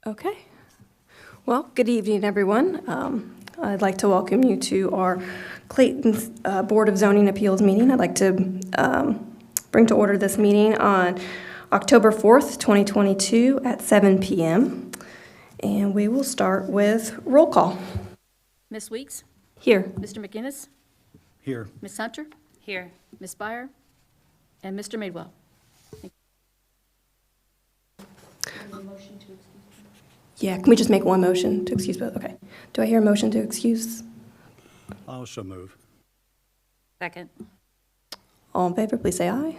Okay. Well, good evening, everyone. I'd like to welcome you to our Clayton Board of Zoning Appeals meeting. I'd like to bring to order this meeting on October 4th, 2022 at 7 p.m. And we will start with roll call. Ms. Weeks? Here. Mr. McGinnis? Here. Ms. Hunter? Here. Ms. Byer? And Mr. Madewell? Yeah, can we just make one motion to excuse both? Okay. Do I hear a motion to excuse? I'll also move. Second. All in favor, please say aye.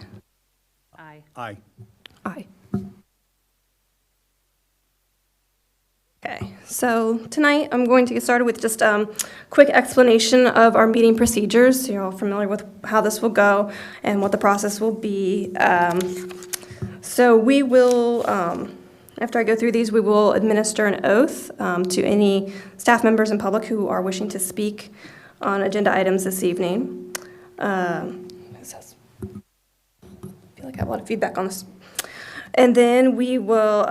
Aye. Aye. Aye. Okay, so tonight I'm going to get started with just a quick explanation of our meeting procedures. You're all familiar with how this will go and what the process will be. So we will, after I go through these, we will administer an oath to any staff members and public who are wishing to speak on agenda items this evening. I feel like I have a lot of feedback on this. And then we will,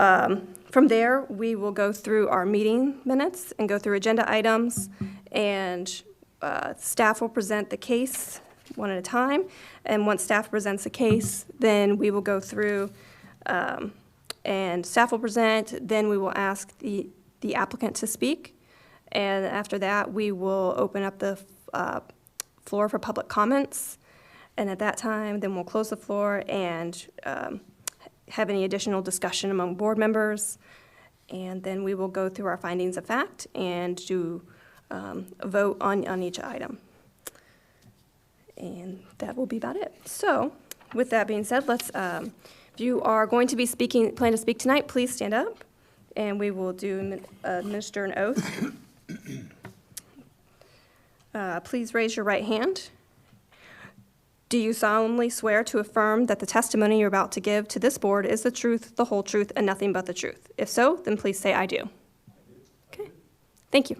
from there, we will go through our meeting minutes and go through agenda items, and staff will present the case one at a time. And once staff presents the case, then we will go through and staff will present, then we will ask the applicant to speak. And after that, we will open up the floor for public comments. And at that time, then we'll close the floor and have any additional discussion among board members. And then we will go through our findings of fact and do a vote on each item. And that will be about it. So with that being said, let's, if you are going to be plan to speak tonight, please stand up and we will administer an oath. Please raise your right hand. Do you solemnly swear to affirm that the testimony you're about to give to this board is the truth, the whole truth, and nothing but the truth? If so, then please say I do. Okay, thank you.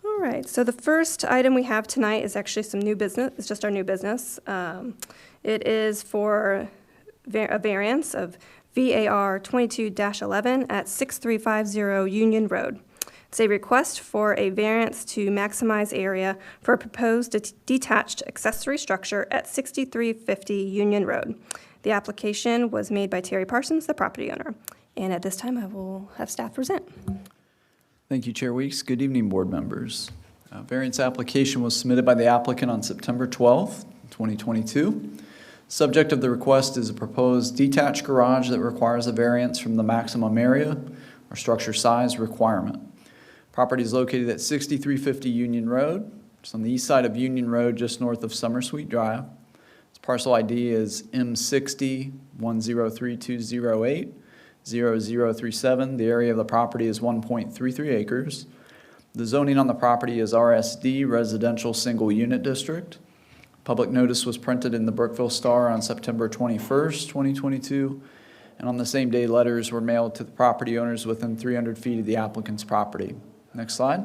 All right, so the first item we have tonight is actually some new business. It's just our new business. It is for a variance of VAR 22-11 at 6350 Union Road. It's a request for a variance to maximize area for a proposed detached accessory structure at 6350 Union Road. The application was made by Terry Parsons, the property owner. And at this time, I will have staff present. Thank you, Chair Weeks. Good evening, board members. Variance application was submitted by the applicant on September 12th, 2022. Subject of the request is a proposed detached garage that requires a variance from the maximum area or structure size requirement. Property is located at 6350 Union Road. It's on the east side of Union Road, just north of Summer Sweet Drive. Its parcel ID is M601032080037. The area of the property is 1.33 acres. The zoning on the property is RSD, Residential Single Unit District. Public notice was printed in the Brookville Star on September 21st, 2022. And on the same day, letters were mailed to the property owners within 300 feet of the applicant's property. Next slide.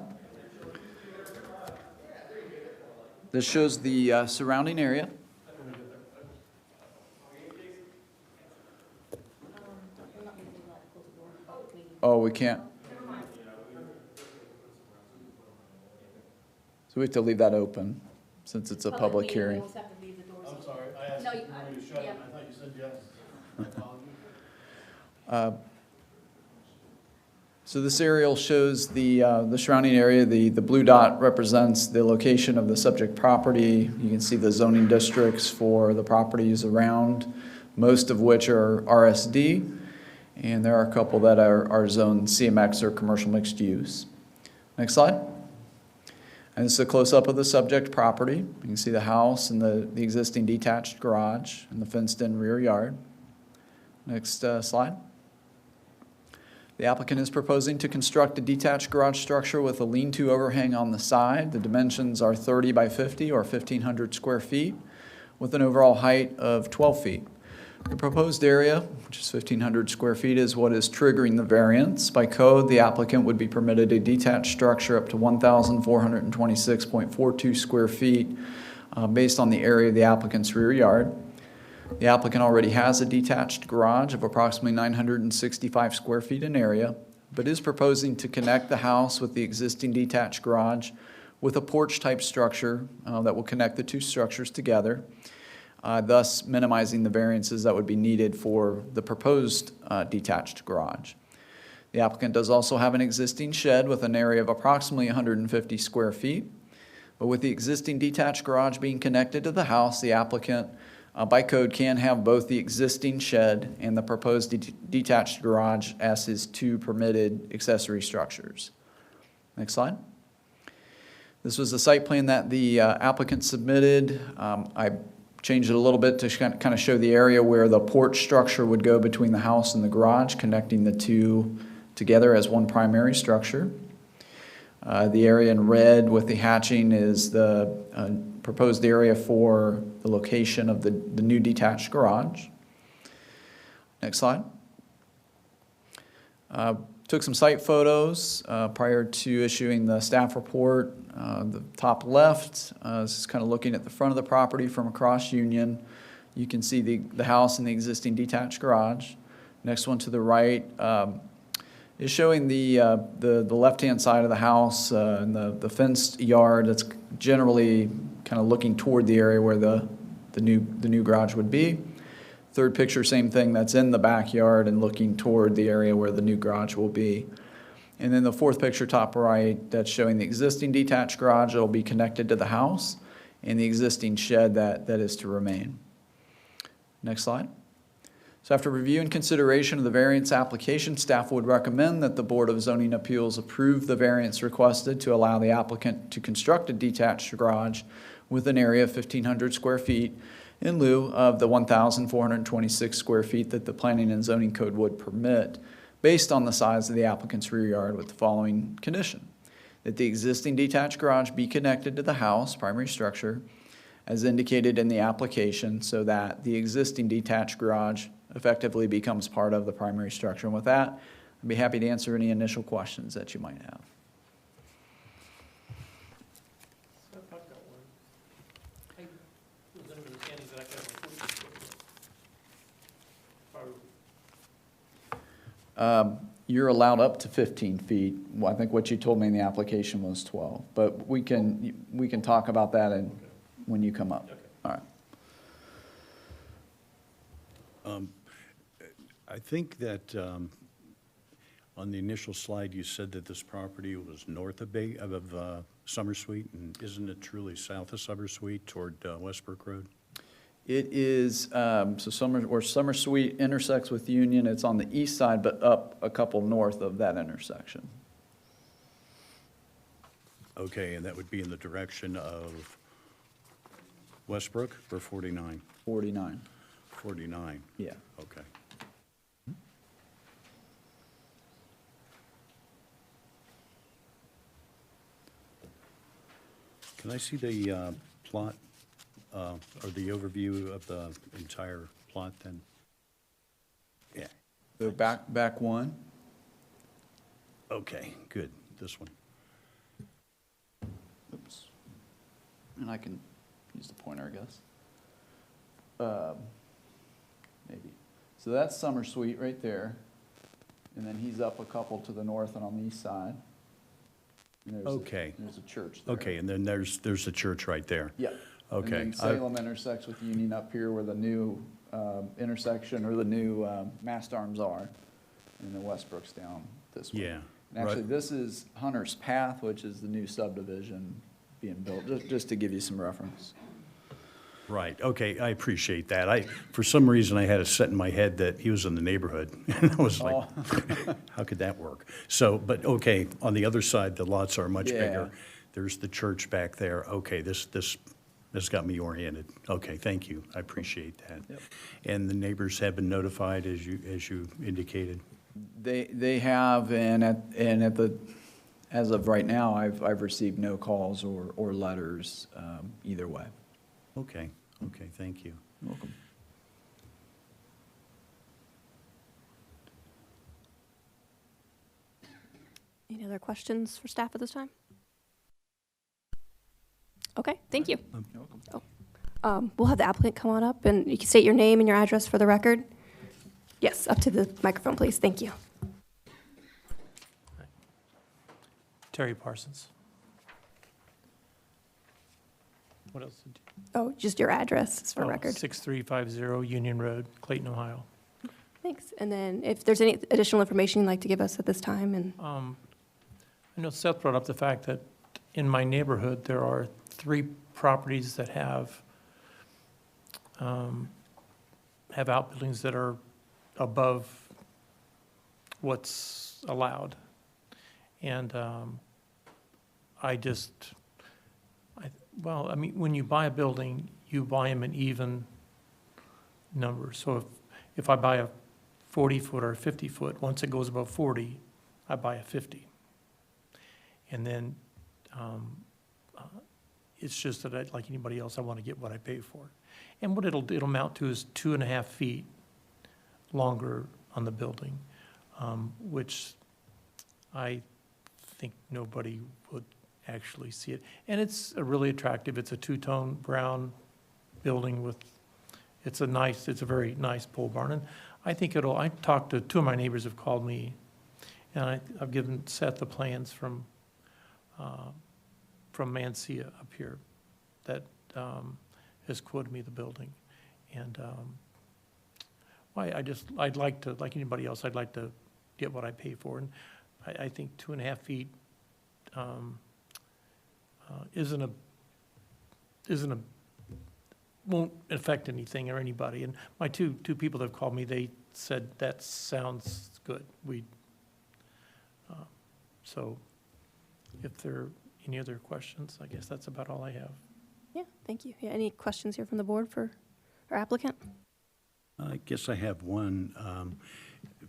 This shows the surrounding area. Oh, we can't. So we have to leave that open since it's a public hearing. I'm sorry, I asked you to shut it, I thought you said yes. So this aerial shows the surrounding area. The blue dot represents the location of the subject property. You can see the zoning districts for the properties around, most of which are RSD, and there are a couple that are zoned CMX or commercial mixed use. Next slide. And this is a close-up of the subject property. You can see the house and the existing detached garage and the fenced-in rear yard. Next slide. The applicant is proposing to construct a detached garage structure with a lean-to overhang on the side. The dimensions are 30 by 50 or 1,500 square feet with an overall height of 12 feet. The proposed area, which is 1,500 square feet, is what is triggering the variance. By code, the applicant would be permitted a detached structure up to 1,426.42 square feet based on the area of the applicant's rear yard. The applicant already has a detached garage of approximately 965 square feet in area, but is proposing to connect the house with the existing detached garage with a porch-type structure that will connect the two structures together, thus minimizing the variances that would be needed for the proposed detached garage. The applicant does also have an existing shed with an area of approximately 150 square feet. But with the existing detached garage being connected to the house, the applicant, by code, can have both the existing shed and the proposed detached garage as his two permitted accessory structures. Next slide. This was the site plan that the applicant submitted. I changed it a little bit to kind of show the area where the porch structure would go between the house and the garage, connecting the two together as one primary structure. The area in red with the hatching is the proposed area for the location of the new detached garage. Next slide. Took some site photos prior to issuing the staff report. The top left is kind of looking at the front of the property from across Union. You can see the house and the existing detached garage. Next one to the right is showing the left-hand side of the house and the fenced yard that's generally kind of looking toward the area where the new garage would be. Third picture, same thing, that's in the backyard and looking toward the area where the new garage will be. And then the fourth picture, top right, that's showing the existing detached garage that will be connected to the house and the existing shed that is to remain. Next slide. So after review and consideration of the variance application, staff would recommend that the Board of Zoning Appeals approve the variance requested to allow the applicant to construct a detached garage with an area of 1,500 square feet in lieu of the 1,426 square feet that the Planning and Zoning Code would permit, based on the size of the applicant's rear yard, with the following condition: that the existing detached garage be connected to the house, primary structure, as indicated in the application, so that the existing detached garage effectively becomes part of the primary structure. And with that, I'd be happy to answer any initial questions that you might have. I've got one. I was under the understanding that I could have a 14 foot. You're allowed up to 15 feet. Well, I think what you told me in the application was 12, but we can talk about that when you come up. Okay. All right. I think that on the initial slide, you said that this property was north of Summer Sweet, and isn't it truly south of Summer Sweet toward Westbrook Road? It is, where Summer Sweet intersects with Union, it's on the east side, but up a couple north of that intersection. Okay, and that would be in the direction of Westbrook or 49? 49, 49, yeah. okay. Can I see the plot or the overview of the entire plot then? Yeah, So back one. okay, good, this one. Oops. And I can use the pointer, I guess. Maybe. So that's Summer Sweet right there. And then he's up a couple to the north and on the east side. And Okay. There's a church there. Okay, and then there's the church right there. Yeah. Okay. And then Salem intersects with Union up here where the new intersection or the new mast arms are. And then Westbrook's down this way. Yeah, And actually, right. this is Hunter's Path, which is the new subdivision being built, just to give you some reference. Right, okay, I appreciate that. For some reason, I had it set in my head that he was in the neighborhood. And I was like, Oh. how could that work? So, but, okay, on the other side, the lots are much Yeah. bigger. There's the church back there. Okay, this got me oriented. Okay, thank you, I appreciate that. Yep. And the neighbors have been notified, as you indicated? They have, and as of right now, I've received no calls or letters either way. Okay, thank you. You're welcome. Any other questions for staff at this time? Okay, thank you. You're welcome. Oh, We'll have the applicant come on up, and you can state your name and your address for the record. Yes, up to the microphone, please. Thank you. Terry Parsons. What else? Did you? Oh, just your address for Oh, record. 6350 Union Road, Clayton, Ohio. Thanks. And then if there's any additional information you'd like to give us at this time, and I know Seth brought up the fact that in my neighborhood, there are 3 properties that have outbuildings that are above what's allowed. And well, I mean, when you buy a building, you buy them in even numbers. So if I buy a 40-foot or a 50-foot, once it goes above 40, I buy a 50. And then it's just that, like anybody else, I want to get what I pay for. And what it'll amount to is 2.5 feet longer on the building, which I think nobody would actually see it. And it's a really attractive, it's a 2-tone brown building with, it's a very nice pole barn. And I think I talked to 2 of my neighbors have called me, and I've given Seth the plans from Mancia up here that has quoted me the building. And I'd like to, like anybody else, I'd like to get what I pay for. And I think 2.5 feet won't affect anything or anybody. And my two people that have called me, they said that sounds good. So if there are any other questions, I guess that's about all I have. yeah, thank you. Yeah, any questions here from the board for our applicant? I guess I have one.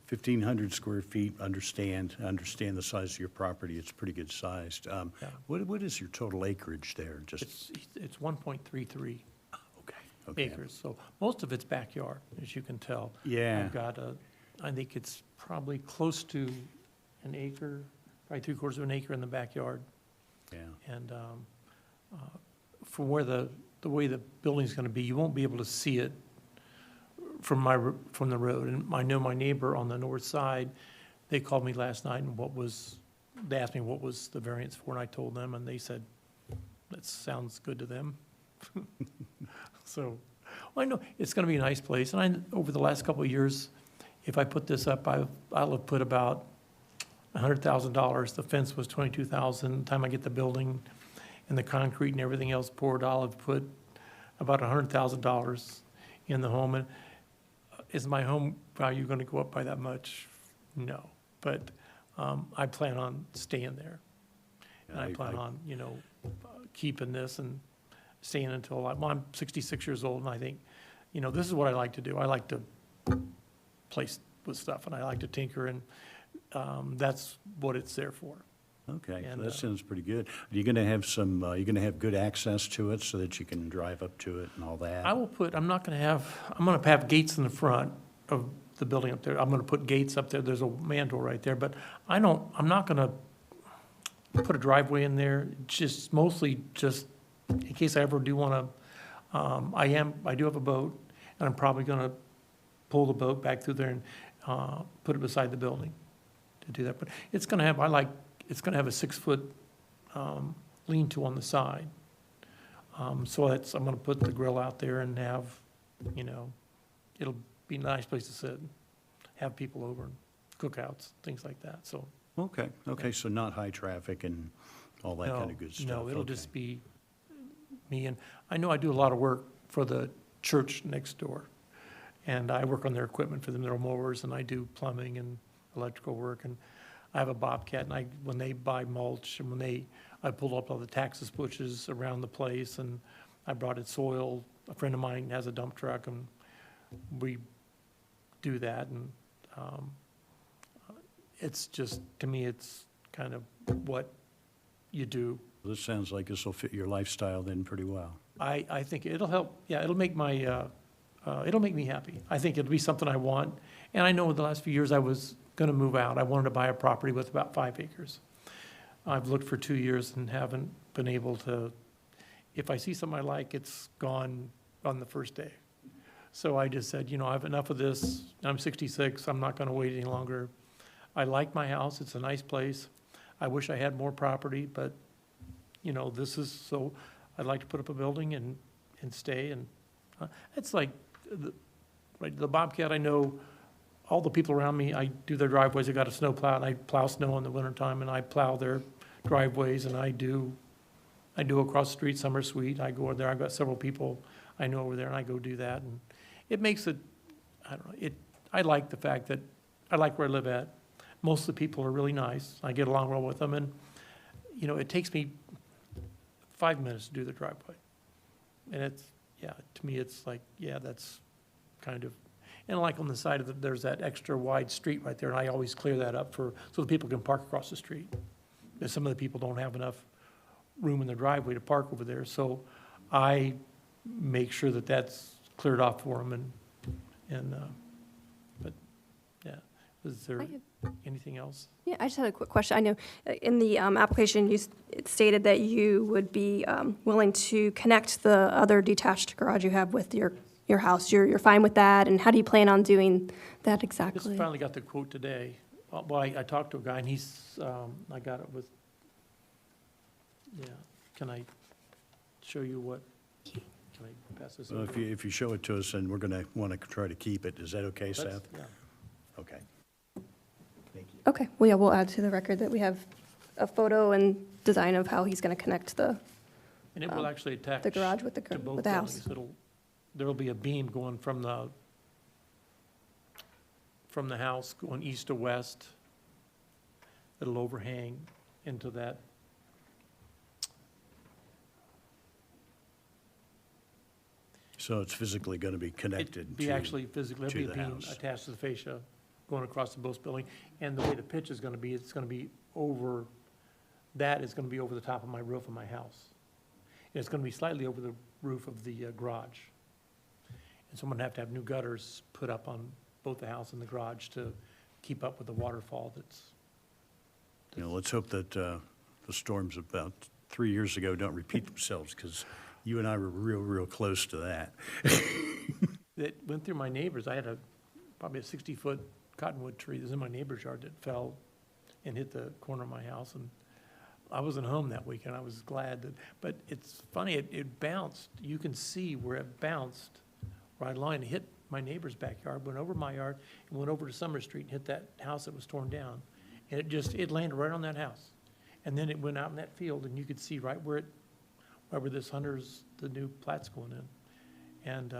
1,500 square feet, understand the size of your property. It's pretty good sized. Yeah. What is your total acreage there? Just, It's 1.33 okay. acres, so most of it's backyard, as you can tell. Yeah. I've got I think it's probably close to an acre, probably 3/4 of an acre in the backyard. Yeah. And from where the way the building's going to be, you won't be able to see it from the road. And I know my neighbor on the north side, they called me last night and they asked me what was the variance for, and I told them, and they said, that sounds good to them. So, well, I know it's going to be a nice place. And over the last couple of years, if I put this up, I'll have put about $100,000. The fence was $22,000. The time I get the building and the concrete and everything else poured, I'll have put about $100,000 in the home. And is my home value going to go up by that much? No. But I plan on staying there. And I plan on, keeping this and staying until I'm 66 years old, and I think, this is what I like to do. I like to play with stuff, and I like to tinker, and that's what it's there for. Okay, And, that sounds pretty good. Are you going to have you're going to have good access to it so that you can drive up to it and all that? I'm going to have gates in the front of the building up there. I'm going to put gates up there. There's a man door right there, but I'm not going to put a driveway in there, mostly in case I ever do want to, I do have a boat, and I'm probably going to pull the boat back through there and put it beside the building to do that. But it's going to have a 6-foot lean-to on the side. So I'm going to put the grill out there and have, it'll be a nice place to sit, have people over, and cookouts, things like that. So Okay, so not high traffic and all that kind of good stuff. no, it'll Okay. just be me. And I know I do a lot of work for the church next door, and I work on their equipment for them, their mowers, and I do plumbing and electrical work. And I have a bobcat, and when they buy mulch, and I pull up all the Texas bushes around the place, and I brought in soil. A friend of mine has a dump truck, and we do that. And it's just, to me, it's kind of what you do. This sounds like this will fit your lifestyle then pretty well. I think it'll help, yeah, it'll make me happy. I think it'll be something I want. And I know in the last few years I was going to move out. I wanted to buy a property with about 5 acres. I've looked for 2 years and haven't been able to. If I see something I like, it's gone on the first day. So I just said, I have enough of this. I'm 66. I'm not going to wait any longer. I like my house. It's a nice place. I wish I had more property, but, this is, so I'd like to put up a building and stay. And it's like the Bobcat, I know all the people around me, I do their driveways. I got a snow plow, and I plow snow in the wintertime, and I plow their driveways, and I do across the street, Summer Suite. I go over there. I've got several people I know over there, and I go do that. And it makes it, I don't know, I like the fact that I like where I live at. Most of the people are really nice. I get along well with them, and, it takes me 5 minutes to do the driveway. And it's, to me, it's like, that's kind of, and like on the side of there's that extra wide street right there, and I always clear that up so the people can park across the street. Because some of the people don't have enough room in their driveway to park over there, so I make sure that that's cleared off for them, but, is there anything else? Yeah, I just had a quick question. I know in the application, it stated that you would be willing to connect the other detached garage you have with your house. You're fine with that, and how do you plan on doing that Just exactly? finally got the quote today. Well, I talked to a guy, and he's, I got it with, can I show you what, can I pass this Well, over? if you show it to us, and we're going to want to try to keep it, is that okay, That's- Seth? Yeah. Okay. Thank you. Okay, well, yeah, we'll add to the record that we have a photo and design of how he's going to connect the And it will actually attach the garage with to the both house. buildings. There'll be a beam going from the house, going east to west. It'll overhang into that. So it's physically going to be connected It'd be to, actually physically, to there'll be a the beam house. attached to the fascia going across the both building. And the way the pitch is gonna be, it's gonna be over, that is gonna be over the top of my roof of my house. And it's gonna be slightly over the roof of the garage. And so I'm gonna have to have new gutters put up on both the house and the garage to keep up with the waterfall that's, Let's hope that the storms about 3 years ago don't repeat themselves, because you and I were real close to that. that went through my neighbors. I had probably a 60-foot cottonwood tree that was in my neighbor's yard that fell and hit the corner of my house. And I wasn't home that weekend. I was glad that, but it's funny, it bounced. You can see where it bounced right along. It hit my neighbor's backyard, went over my yard, and went over to Summer Street and hit that house that was torn down. And it landed right on that house. And then it went out in that field, and you could see right where this Hunter's, the new plat's going in. And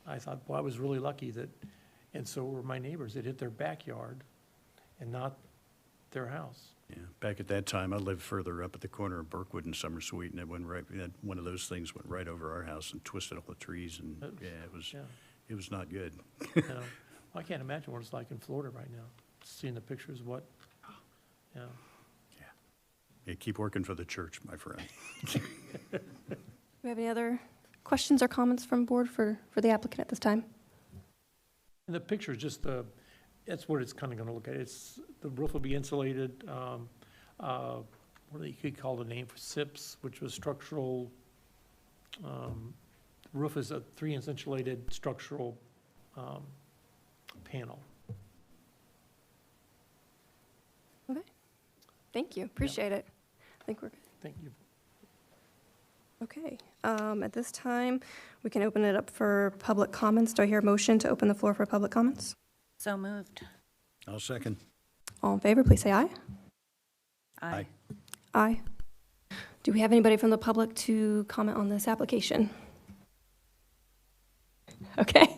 I thought, boy, I was really lucky that, and so were my neighbors. It hit their backyard and not their house. Yeah, back at that time, I lived further up at the corner of Burkwood and Summer Suite, and it went right, one of those things went right over our house and twisted all the trees, and Yeah. it was not good. I can't imagine what it's like in Florida right now, seeing the pictures, yeah. Yeah, keep working for the church, my friend. Do we have any other questions or comments from board for the applicant at this time? And the picture is just that's what it's kind of going to look at. The roof will be insulated, what do you could call the name for SIPs, which was structural, the roof is a 3-inch insulated structural panel. Okay, thank you, appreciate it. I think we're good. Thank you. Okay, at this time, we can open it up for public comments. Do I hear a motion to open the floor for public comments? So moved. I'll second. All in favor, please say aye. Aye. Aye. Do we have anybody from the public to comment on this application? Okay.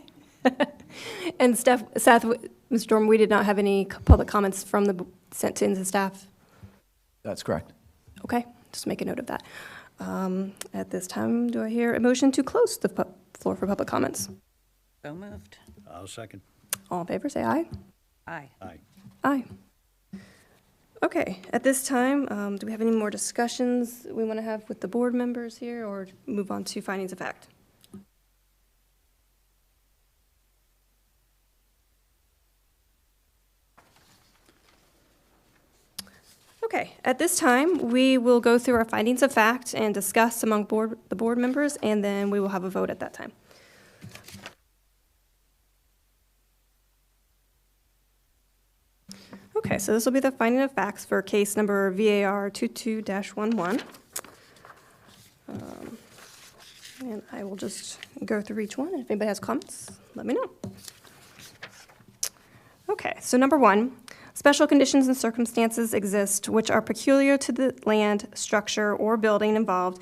And Seth, Mr. Dorman, we did not have any public comments from sent in to staff? That's correct. Okay, just make a note of that. At this time, do I hear a motion to close the floor for public comments? So moved. I'll second. All in favor, say aye. Aye. Aye. Aye. Okay, at this time, do we have any more discussions we want to have with the board members here, or move on to findings of fact? Okay, At this time, we will go through our findings of fact and discuss among the board members, and then we will have a vote at that time. Okay, so this will be the finding of facts for case number VAR 22-11. And I will just go through each one, and if anybody has comments, let me know. Okay, so number 1, special conditions and circumstances exist which are peculiar to the land, structure, or building involved,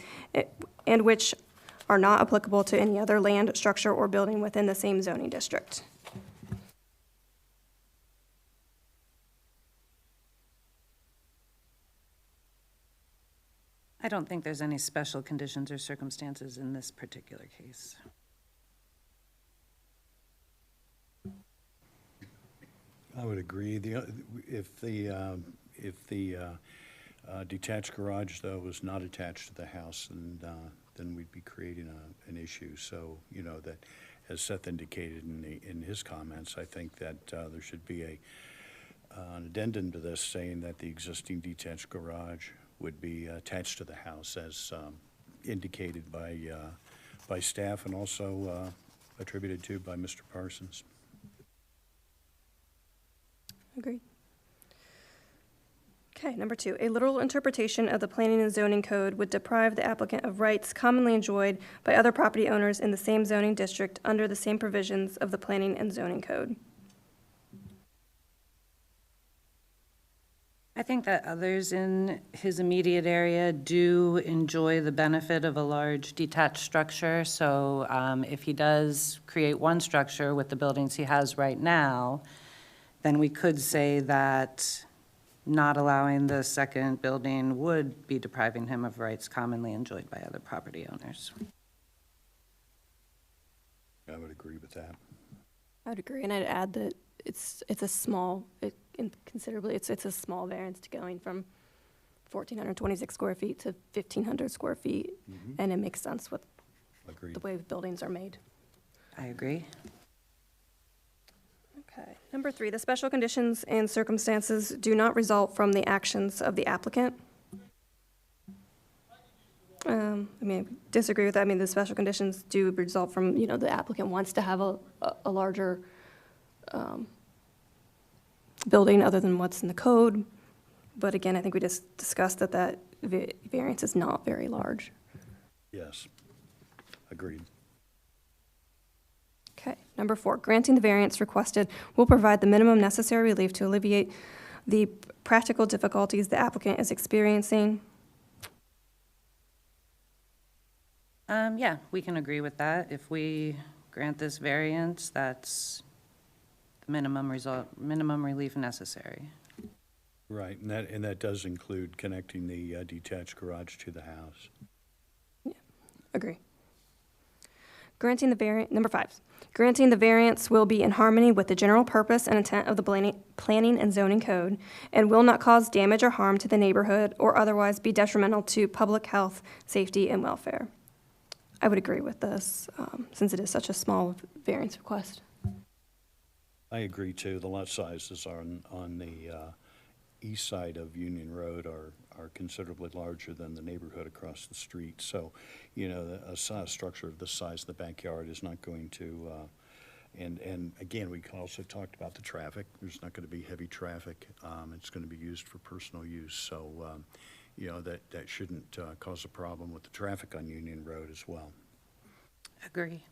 and which are not applicable to any other land, structure, or building within the same zoning district. I don't think there's any special conditions or circumstances in this particular case. I would agree. If the detached garage, though, was not attached to the house, then we'd be creating an issue. So, that, as Seth indicated in his comments, I think that there should be an addendum to this saying that the existing detached garage would be attached to the house as indicated by staff and also attributed to by Mr. Parsons. Agreed. Okay, number 2, a literal interpretation of the planning and zoning code would deprive the applicant of rights commonly enjoyed by other property owners in the same zoning district under the same provisions of the planning and zoning code. I think that others in his immediate area do enjoy the benefit of a large detached structure. So if he does create one structure with the buildings he has right now, then we could say that not allowing the second building would be depriving him of rights commonly enjoyed by other property owners. I would agree with that. I would agree, and I'd add that it's a small, considerably, it's a small variance to going from 1,426 square feet to 1,500 square feet, and it makes sense with Agreed. the way buildings are made. I agree. Okay. Number 3, the special conditions and circumstances do not result from the actions of the applicant. Disagree with that. I mean, the special conditions do result from, the applicant wants to have a larger building other than what's in the code. But again, I think we just discussed that variance is not very large. Yes, agreed. Okay. Number 4, granting the variance requested will provide the minimum necessary relief to alleviate the practical difficulties the applicant is experiencing. Yeah, we can agree with that. If we grant this variance, that's the minimum relief necessary. Right, and that does include connecting the detached garage to the house. Yeah, agree. Granting the variance, number 5, granting the variance will be in harmony with the general purpose and intent of the planning and zoning code and will not cause damage or harm to the neighborhood or otherwise be detrimental to public health, safety, and welfare. I would agree with this, since it is such a small variance request. I agree, too. The lot sizes on the east side of Union Road are considerably larger than the neighborhood across the street. So, a structure of this size in the backyard is not going to, and again, we also talked about the traffic. There's not going to be heavy traffic. It's going to be used for personal use. So, that shouldn't cause a problem with the traffic on Union Road as well. Agree.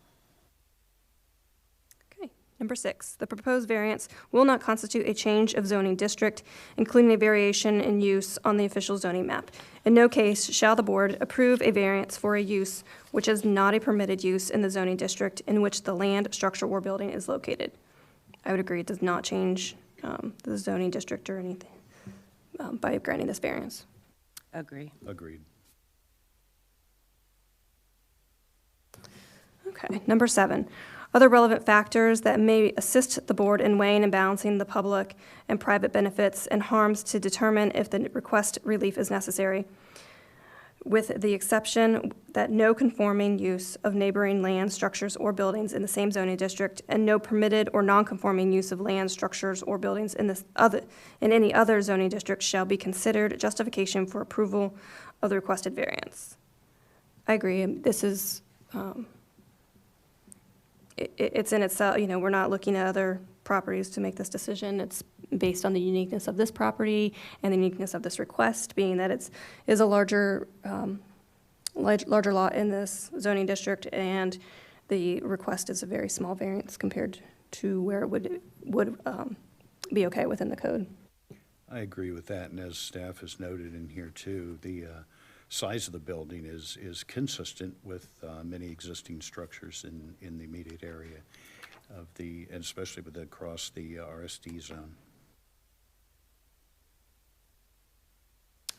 Okay. Number 6, the proposed variance will not constitute a change of zoning district, including a variation in use on the official zoning map. In no case shall the board approve a variance for a use which is not a permitted use in the zoning district in which the land, structure, or building is located. I would agree it does not change the zoning district or anything by granting this variance. Agree. Agreed. Okay. Number 7, other relevant factors that may assist the board in weighing and balancing the public and private benefits and harms to determine if the request relief is necessary. with the exception that no conforming use of neighboring land, structures, or buildings in the same zoning district, and no permitted or non-conforming use of land, structures, or buildings in any other zoning district shall be considered justification for approval of the requested variance. I agree, this is, it's in itself, we're not looking at other properties to make this decision. It's based on the uniqueness of this property and the uniqueness of this request, being that is a larger lot in this zoning district, and the request is a very small variance compared to where it would be okay within the code. I agree with that, and as staff has noted in here too, the size of the building is consistent with many existing structures in the immediate area of and especially across the RSD zone.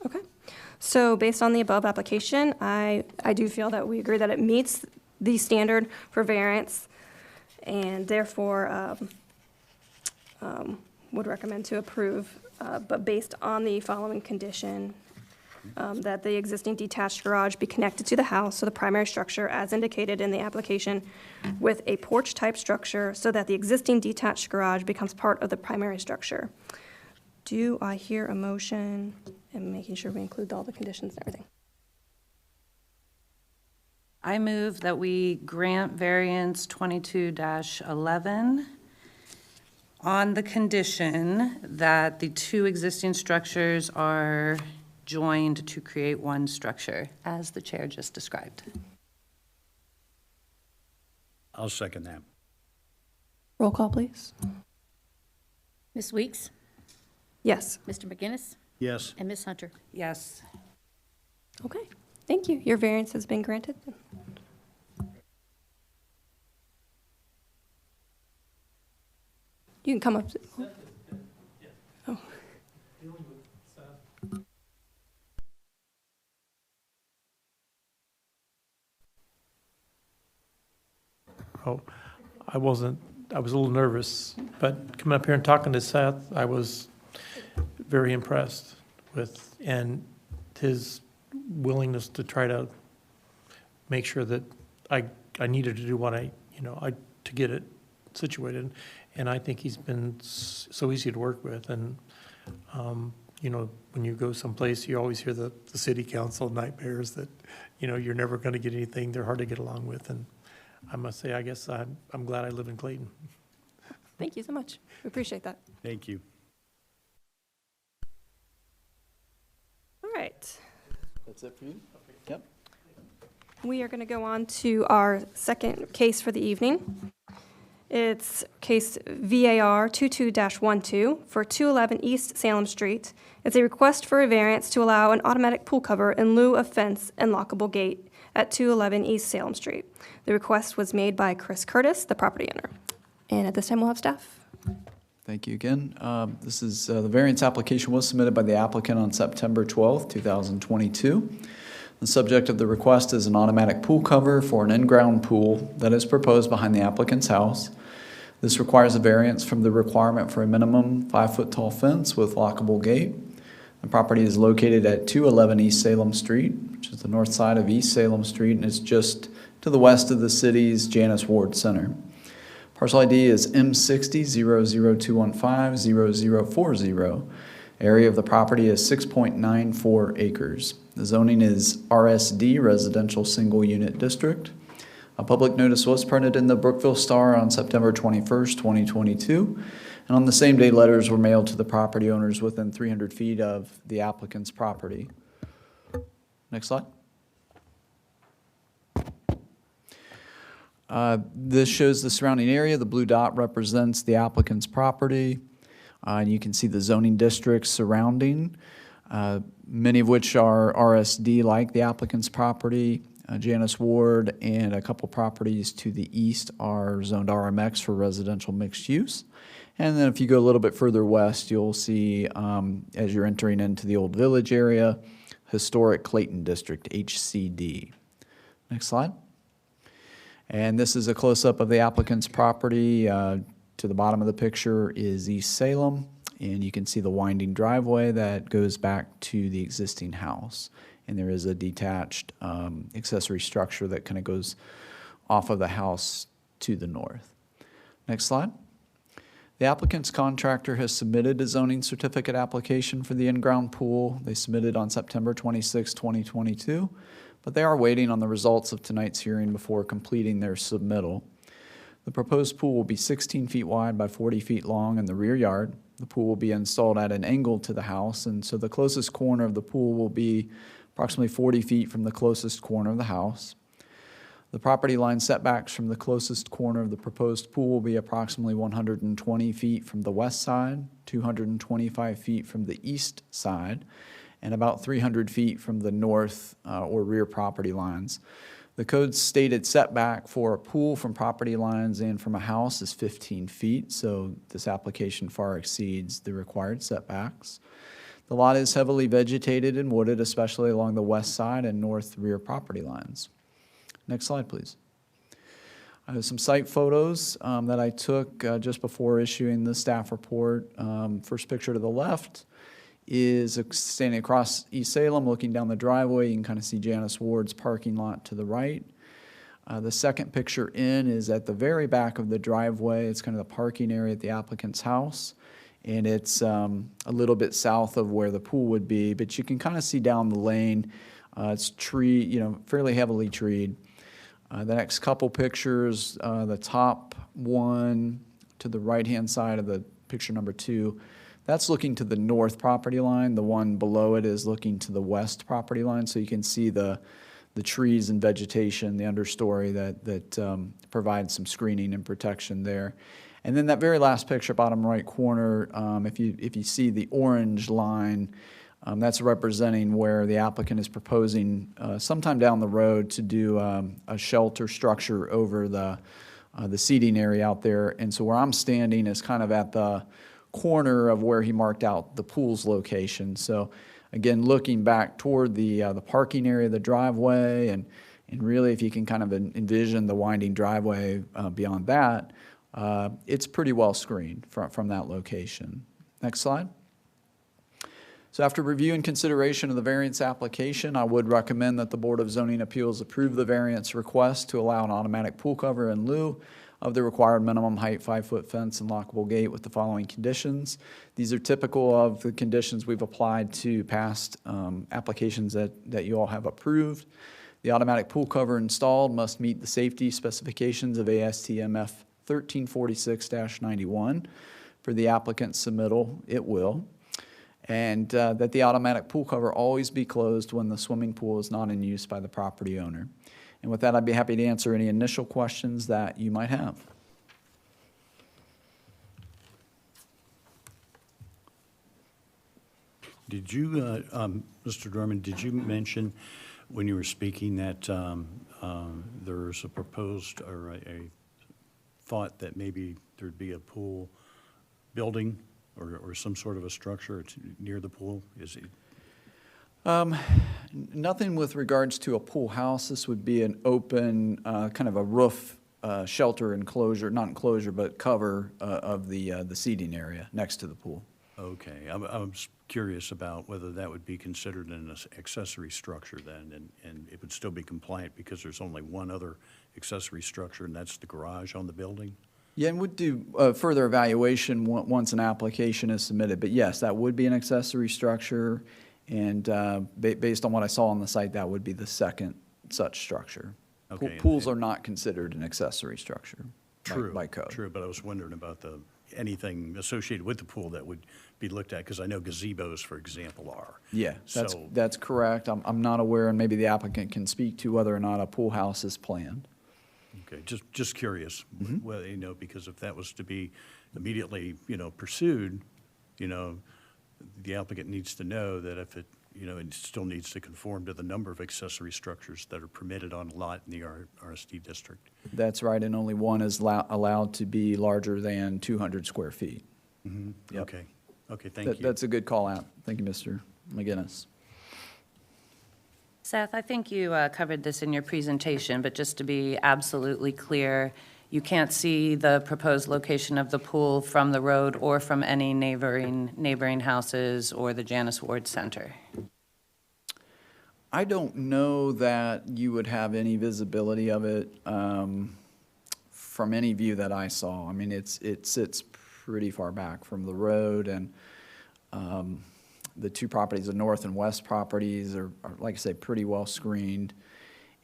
Okay, so based on the above application, I do feel that we agree that it meets the standard for variance, and therefore would recommend to approve, but based on the following condition, that the existing detached garage be connected to the house, so the primary structure as indicated in the application, with a porch-type structure so that the existing detached garage becomes part of the primary structure. Do I hear a motion, and making sure we include all the conditions and everything? I move that we grant variance 22-11 on the condition that the two existing structures are joined to create one structure, as the chair just described. I'll second that. Roll call, please. Ms. Weeks, Yes. Mr. McGinnis, Yes. and Ms. Hunter. Yes. Okay, thank you. Your variance has been granted. You can come up. Oh. Oh, I was a little nervous, but coming up here and talking to Seth, I was very impressed with, and his willingness to try to make sure that I needed to do what to get it situated. And I think he's been so easy to work with. And, when you go someplace, you always hear the city council nightmares that, you're never going to get anything. They're hard to get along with. And I must say, I guess I'm glad I live in Clayton. Thank you so much. We appreciate that. Thank you. All right. That's it for you? Yep. We are going to go on to our second case for the evening. It's case VAR 22-12 for 211 East Salem Street. It's a request for a variance to allow an automatic pool cover in lieu of fence and lockable gate at 211 East Salem Street. The request was made by Chris Curtis, the property owner. And at this time, we'll have staff. Thank you again. This is, the variance application was submitted by the applicant on September 12th, 2022. The subject of the request is an automatic pool cover for an in-ground pool that is proposed behind the applicant's house. This requires a variance from the requirement for a minimum 5-foot-tall fence with lockable gate. The property is located at 211 East Salem Street, which is the north side of East Salem Street, and it's just to the west of the city's Janus Ward Center. Parcel ID is M60-00215-0040. Area of the property is 6.94 acres. The zoning is RSD, Residential Single Unit District. A public notice was printed in the Brookville Star on September 21st, 2022. And on the same day, letters were mailed to the property owners within 300 feet of the applicant's property. Next slide. This shows the surrounding area. The blue dot represents the applicant's property. And you can see the zoning districts surrounding, many of which are RSD, like the applicant's property. Janus Ward and a couple properties to the east are zoned RMX for residential mixed use. And then if you go a little bit further west, you'll see, as you're entering into the Old Village area, Historic Clayton District, HCD. Next slide. And this is a close-up of the applicant's property. To the bottom of the picture is East Salem, and you can see the winding driveway that goes back to the existing house. and there is a detached accessory structure that kind of goes off of the house to the north. Next slide. The applicant's contractor has submitted a zoning certificate application for the in-ground pool. They submitted on September 26, 2022, but they are waiting on the results of tonight's hearing before completing their submittal. The proposed pool will be 16 feet wide by 40 feet long in the rear yard. The pool will be installed at an angle to the house, and so the closest corner of the pool will be approximately 40 feet from the closest corner of the house. The property line setbacks from the closest corner of the proposed pool will be approximately 120 feet from the west side, 225 feet from the east side, and about 300 feet from the north or rear property lines. The code's stated setback for a pool from property lines and from a house is 15 feet, so this application far exceeds the required setbacks. The lot is heavily vegetated and wooded, especially along the west side and north rear property lines. Next slide, please. I have some site photos that I took just before issuing the staff report. First picture to the left is standing across East Salem, looking down the driveway. You can kind of see Janice Ward's parking lot to the right. The second picture in is at the very back of the driveway. It's kind of the parking area at the applicant's house, and it's a little bit south of where the pool would be, but you can kind of see down the lane. It's fairly heavily treed. The next couple pictures, the top one to the right-hand side of the picture number 2, that's looking to the north property line. The one below it is looking to the west property line, so you can see the trees and vegetation, the understory that provides some screening and protection there. And then that very last picture, bottom right corner, if you see the orange line, that's representing where the applicant is proposing sometime down the road to do a shelter structure over the seating area out there. And so where I'm standing is kind of at the corner of where he marked out the pool's location. So again, looking back toward the parking area, the driveway, and really if you can kind of envision the winding driveway beyond that, it's pretty well screened from that location. Next slide. So after review and consideration of the variance application, I would recommend that the Board of Zoning Appeals approve the variance request to allow an automatic pool cover in lieu of the required minimum height 5-foot fence and lockable gate with the following conditions. These are typical of the conditions we've applied to past applications that you all have approved. The automatic pool cover installed must meet the safety specifications of ASTM F1346-91. For the applicant's submittal, it will. And that the automatic pool cover always be closed when the swimming pool is not in use by the property owner. And with that, I'd be happy to answer any initial questions that you might have. Did you, Mr. Dorman, did you mention when you were speaking that there's a proposed or a thought that maybe there'd be a pool building or some sort of a structure near the pool? Is it? Nothing with regards to a pool house. This would be an open, kind of a roof shelter enclosure, not enclosure, but cover of the seating area next to the pool. Okay, I was curious about whether that would be considered an accessory structure then, and it would still be compliant because there's only one other accessory structure, and that's the garage on the building? Yeah, and we'd do further evaluation once an application is submitted. But yes, that would be an accessory structure, and based on what I saw on the site, that would be the second such structure. Okay, Pools are not considered an accessory structure by code. True, but I was wondering about anything associated with the pool that would be looked at, because I know gazebos, for example, are. Yeah, So- that's correct. I'm not aware, and maybe the applicant can speak to whether or not a pool house is planned. Okay, just curious, whether, because if that was to be immediately, pursued, the applicant needs to know that if it, it still needs to conform to the number of accessory structures that are permitted on a lot in the RSD district. That's right, and only one is allowed to be larger than 200 square feet. Yep. Okay, thank you. That's a good call out. Thank you, Mr. McGinnis. Seth, I think you covered this in your presentation, but just to be absolutely clear, you can't see the proposed location of the pool from the road or from any neighboring houses or the Janice Ward Center. I don't know that you would have any visibility of it from any view that I saw. I mean, it sits pretty far back from the road, and the two properties, the north and west properties are, like I say, pretty well screened.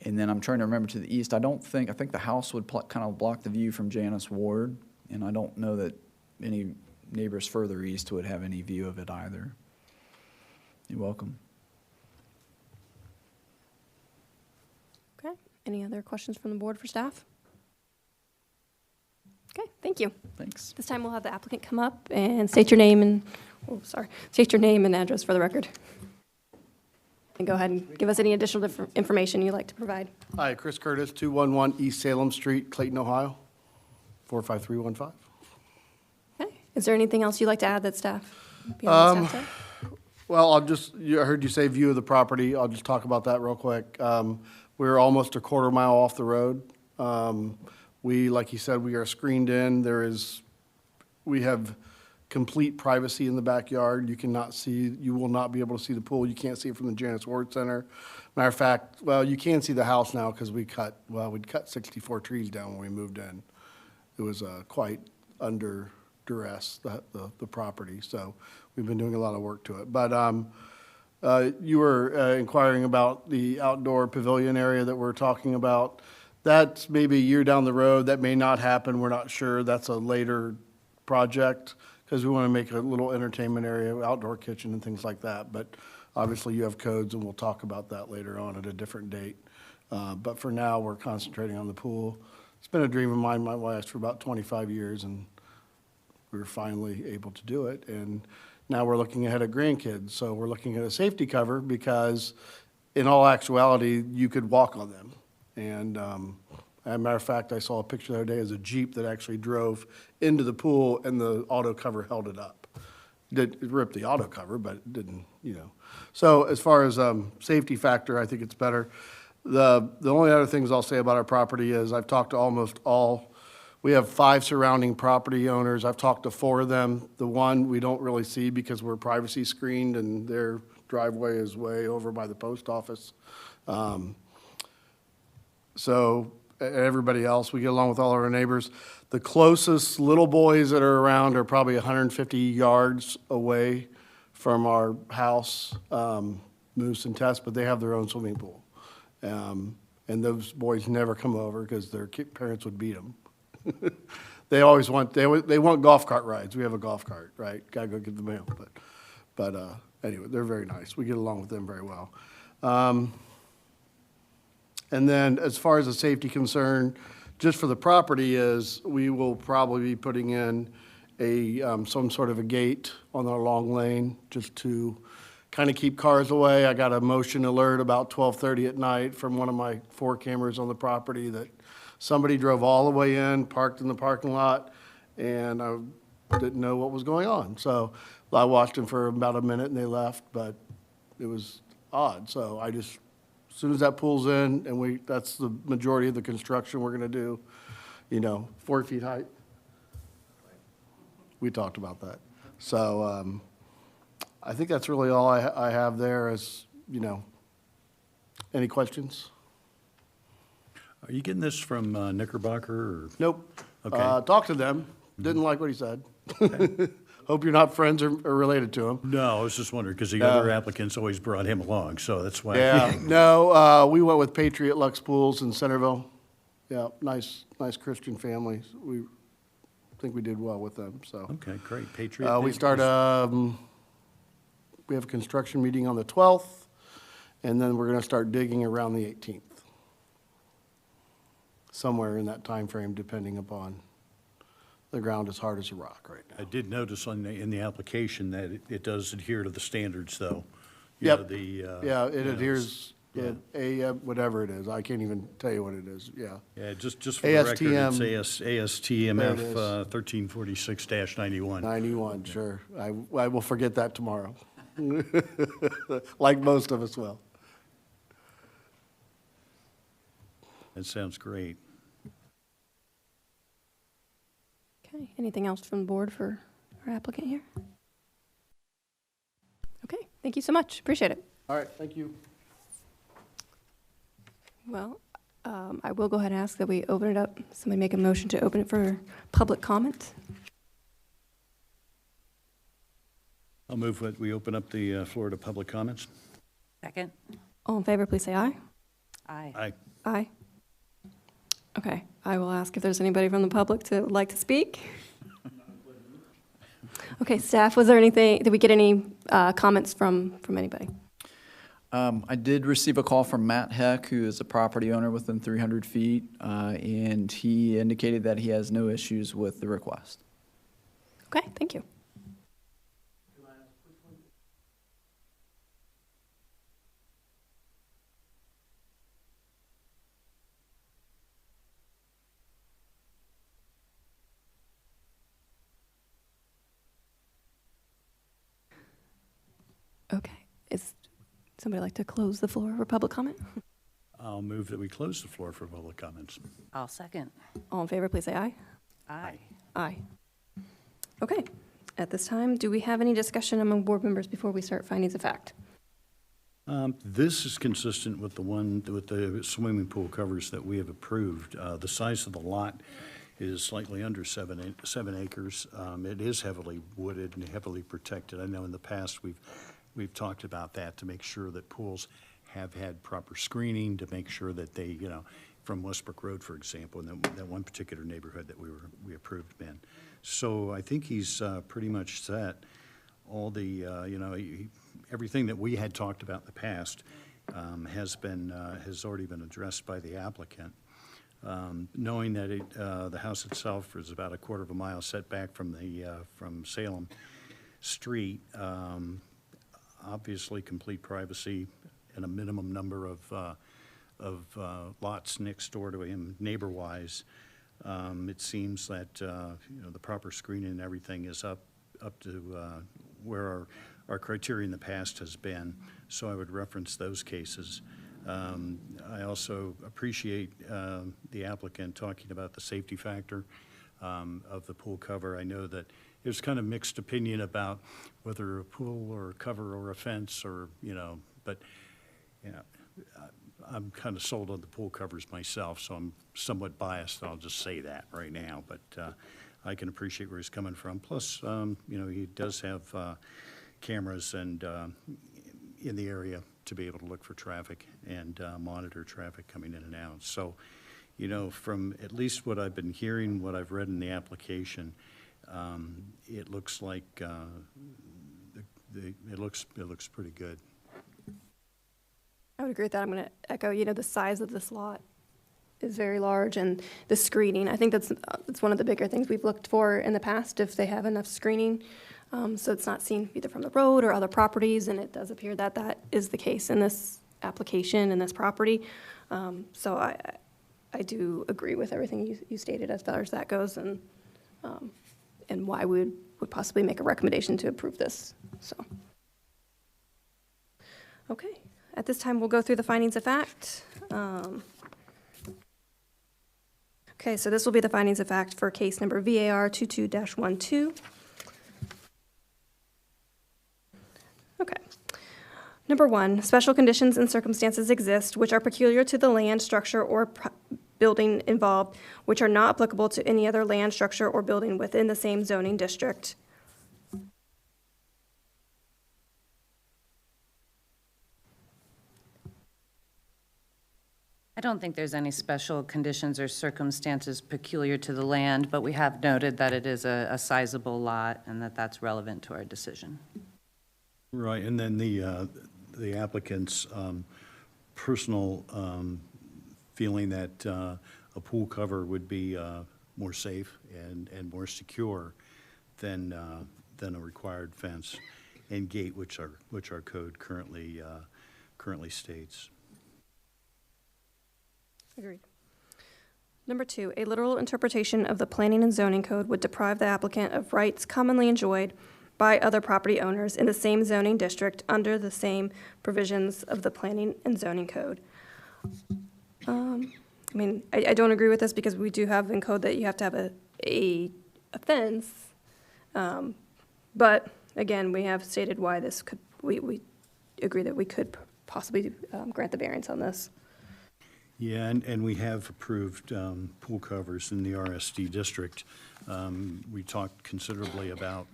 And then I'm trying to remember to the east, I think the house would kind of block the view from Janice Ward, and I don't know that any neighbors further east would have any view of it either. You're welcome. Okay, any other questions from the board for staff? Okay, thank you. Thanks. This time we'll have the applicant come up and state your name and, state your name and address for the record. And go ahead and give us any additional information you'd like to provide. Hi, Chris Curtis, 211 East Salem Street, Clayton, Ohio, 45315. Okay, is there anything else you'd like to add that beyond the staff said? Well, I heard you say view of the property. I'll just talk about that real quick. We're almost a quarter mile off the road. Like you said, we are screened in. We have complete privacy in the backyard. You will not be able to see the pool. You can't see it from the Janice Ward Center. Matter of fact, well, you can see the house now because we'd cut 64 trees down when we moved in. It was quite under duress, the property. So we've been doing a lot of work to it. But you were inquiring about the outdoor pavilion area that we're talking about. That's maybe a year down the road. That may not happen. We're not sure. That's a later project because we want to make a little entertainment area, outdoor kitchen and things like that. But obviously you have codes and we'll talk about that later on at a different date. But for now, we're concentrating on the pool. It's been a dream of mine, my wife's, for about 25 years, and we were finally able to do it. And now we're looking ahead at grandkids. So we're looking at a safety cover because in all actuality, you could walk on them. And as a matter of fact, I saw a picture the other day as a Jeep that actually drove into the pool and the auto cover held it up. It ripped the auto cover, but it didn't, So as far as safety factor, I think it's better. The only other things I'll say about our property is I've talked to almost all. We have 5 surrounding property owners. I've talked to 4 of them. The one we don't really see because we're privacy screened and their driveway is way over by the post office. So everybody else, we get along with all our neighbors. The closest little boys that are around are probably 150 yards away from our house, Moose and Tess, but they have their own swimming pool. And those boys never come over because their parents would beat them. They always want golf cart rides. We have a golf cart, right? Gotta go get the mail. But anyway, they're very nice. We get along with them very well. And then as far as the safety concern, just for the property is we will probably be putting in some sort of a gate on our long lane just to kind of keep cars away. I got a motion alert about 12:30 at night from one of my 4 cameras on the property that somebody drove all the way in, parked in the parking lot, and I didn't know what was going on. So I watched them for about a minute and they left, but it was odd. So as soon as that pulls in, and that's the majority of the construction we're gonna do, 4 feet height. We talked about that. So I think that's really all I have there is, any questions? Are you getting this from Knickerbocker or? Nope. Okay. Talked to them, didn't like what he said. Hope you're not friends or related to him. No, I was just wondering, because the other applicants always brought him along, so that's why. Yeah, no, we went with Patriot Lux Pools in Centerville. Yeah, nice Christian family. We think we did well with them, so. Okay, great. Patriot. We have a construction meeting on the 12th, and then we're gonna start digging around the 18th. Somewhere in that time frame, depending upon, the ground is hard as a rock right now. I did notice in the application that it does adhere to the standards, though. Yep. Yeah, It adheres, whatever it is, I can't even tell you what it is, yeah. Yeah, just for the record, ASTM. it's There it ASTMF is. 1346-91. 91, sure. I will forget that tomorrow. Like most of us will. That sounds great. Okay, anything else from the board for our applicant here? Okay, thank you so much, appreciate it. All right, thank you. Well, I will go ahead and ask that we open it up. Somebody make a motion to open it for public comment. I'll move that we open up the floor to public comments. Second? All in favor, please say aye. Aye. Aye. Aye. Okay, I will ask if there's anybody from the public to like to speak. Okay, staff, was there anything, did we get any comments from anybody? I did receive a call from Matt Heck, who is a property owner within 300 feet, and he indicated that he has no issues with the request. Okay, thank you. Okay, is somebody like to close the floor for public comment? I'll move that we close the floor for public comments. I'll second. All in favor, please say aye. Aye. Aye. Okay, at this time, do we have any discussion among board members before we start findings of fact? This is consistent with the swimming pool covers that we have approved. The size of the lot is slightly under 7 acres. It is heavily wooded and heavily protected. I know in the past we've talked about that to make sure that pools have had proper screening, to make sure that they, from Westbrook Road, for example, in that one particular neighborhood that we approved in. So I think he's pretty much set. All the, everything that we had talked about in the past has already been addressed by the applicant. Knowing that the house itself is about a quarter of a mile setback from Salem Street, obviously complete privacy and a minimum number of lots next door to him, neighbor-wise. It seems that the proper screening and everything is up to where our criteria in the past has been. So I would reference those cases. I also appreciate the applicant talking about the safety factor of the pool cover. I know that there's kind of mixed opinion about whether a pool or a cover or a fence but I'm kind of sold on the pool covers myself, so I'm somewhat biased. I'll just say that right now, but I can appreciate where he's coming from. Plus, he does have cameras and in the area to be able to look for traffic and monitor traffic coming in and out. So, from at least what I've been hearing, what I've read in the application, it looks like it looks pretty good. I would agree with that. I'm going to echo, the size of this lot is very large, and the screening, I think that's one of the bigger things we've looked for in the past, if they have enough screening, so it's not seen either from the road or other properties, and it does appear that that is the case in this application and this property. So I do agree with everything you stated as far as that goes, and why we would possibly make a recommendation to approve this, so. Okay. At this time, we'll go through the findings of fact. Okay, so this will be the findings of fact for case number VAR 22-12. Okay. Number 1, special conditions and circumstances exist which are peculiar to the land, structure, or building involved, which are not applicable to any other land, structure, or building within the same zoning district. I don't think there's any special conditions or circumstances peculiar to the land, but we have noted that it is a sizable lot and that that's relevant to our decision. Right, and then the applicant's personal feeling that a pool cover would be more safe and more secure than a required fence and gate, which our code currently states. Agreed. Number 2, a literal interpretation of the Planning and Zoning Code would deprive the applicant of rights commonly enjoyed by other property owners in the same zoning district under the same provisions of the Planning and Zoning Code. I don't agree with this because we do have in code that you have to have a fence. But again, we have stated why this we agree that we could possibly grant the variance on this. Yeah, and we have approved pool covers in the RSD district. We talked considerably about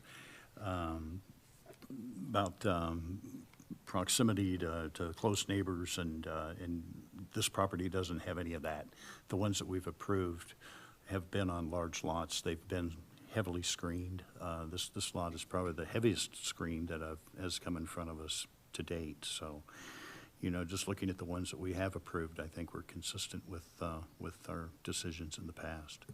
proximity to close neighbors, and this property doesn't have any of that. The ones that we've approved have been on large lots. They've been heavily screened. This lot is probably the heaviest screened that has come in front of us to date. So, you know, just looking at the ones that we have approved, I think we're consistent with our decisions in the past.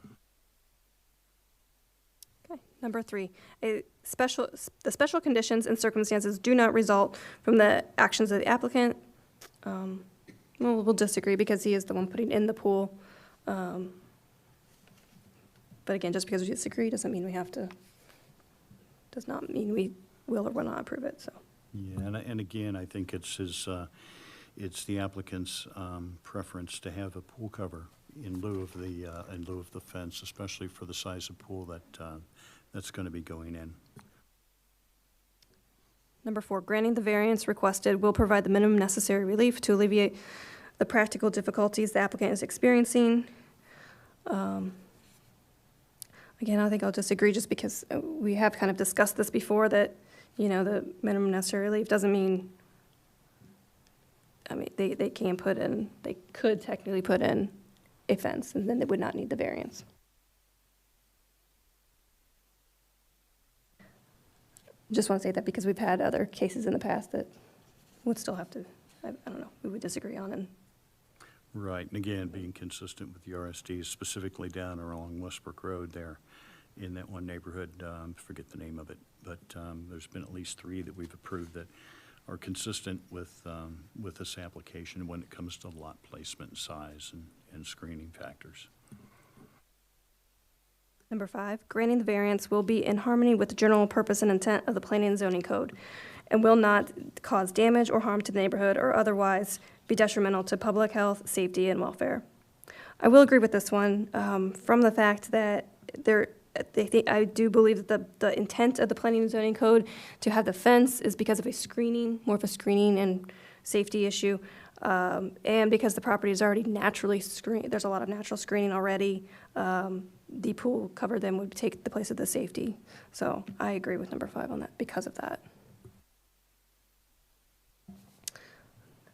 Okay, number 3, the special conditions and circumstances do not result from the actions of the applicant. Well, we'll disagree because he is the one putting in the pool. But again, just because we disagree doesn't mean we have to, does not mean we will or will not approve it, so. Yeah, and again, I think it's it's the applicant's preference to have a pool cover in lieu of the fence, especially for the size of pool that's going to be going in. Number 4, granting the variance requested will provide the minimum necessary relief to alleviate the practical difficulties the applicant is experiencing. Again, I think I'll disagree just because we have kind of discussed this before, that, you know, the minimum necessary relief doesn't mean, I mean, they could technically put in a fence, and then they would not need the variance. Just want to say that because we've had other cases in the past that would still have to, I don't know, we would disagree on. And Right, and again, being consistent with the RSDs, specifically down along Westbrook Road there in that one neighborhood, forget the name of it, but there's been at least 3 that we've approved that are consistent with this application when it comes to lot placement, size, and screening factors. Number 5, granting the variance will be in harmony with the general purpose and intent of the planning and zoning code and will not cause damage or harm to the neighborhood or otherwise be detrimental to public health, safety, and welfare. I will agree with this one from the fact that I do believe that the intent of the planning and zoning code to have the fence is because of more of a screening and safety issue, and because the property is already naturally screened. There's a lot of natural screening already. The pool cover then would take the place of the safety. So I agree with number 5 on that because of that.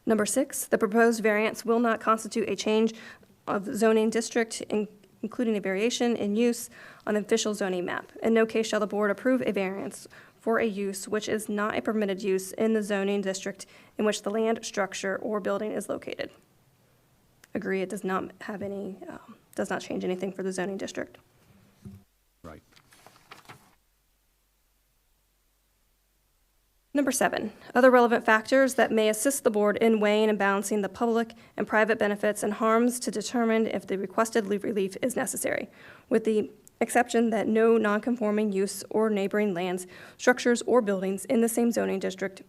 Number 6, the proposed variance will not constitute a change of zoning district, including a variation in use on an official zoning map. In no case shall the board approve a variance for a use which is not a permitted use in the zoning district in which the land, structure, or building is located. Agree, it does not have any, does not change anything for the zoning district. Right. Number 7, other relevant factors that may assist the board in weighing and balancing the public and private benefits and harms to determine if the requested relief is necessary, with the exception that no nonconforming use or neighboring lands, structures, or buildings in the same zoning district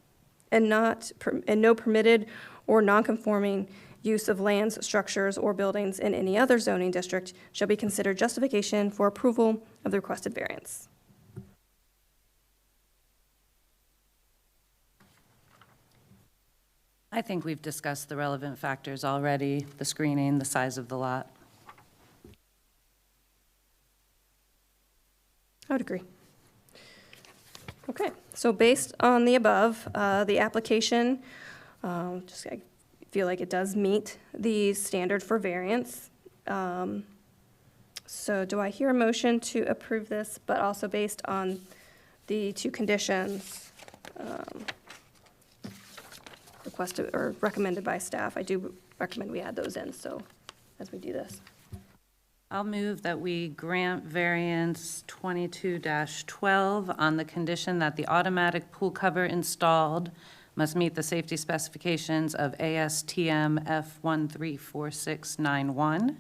and no permitted or nonconforming use of lands, structures, or buildings in any other zoning district shall be considered justification for approval of the requested variance. I think we've discussed the relevant factors already, the screening, the size of the lot. I would agree. Okay, so based on the above, the application, I feel like it does meet the standard for variance. So do I hear a motion to approve this, but also based on the 2 conditions requested or recommended by staff? I do recommend we add those in, so as we do this. I'll move that we grant variance 22-12 on the condition that the automatic pool cover installed must meet the safety specifications of ASTM F134691,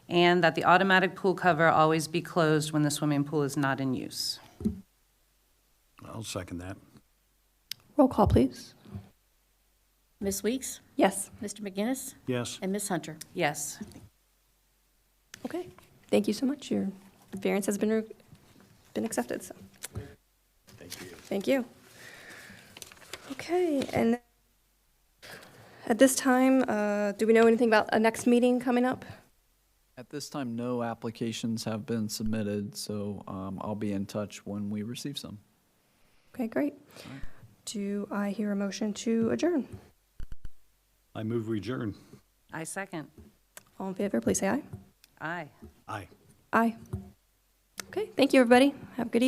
and that the automatic pool cover always be closed when the swimming pool is not in use. I'll second that. Roll call, please. Ms. Weeks, Yes. Mr. McGinnis, Yes. and Ms. Hunter. Yes. Okay, thank you so much. Your variance has been accepted, so. Thank you. Thank you. Okay, and At this time, do we know anything about a next meeting coming up? At this time, no applications have been submitted, so I'll be in touch when we receive some. Okay, great. Do I hear a motion to adjourn? I move we adjourn. I second. All in favor, please say aye. Aye. Aye. Aye. Okay, thank you, everybody. Have a good evening.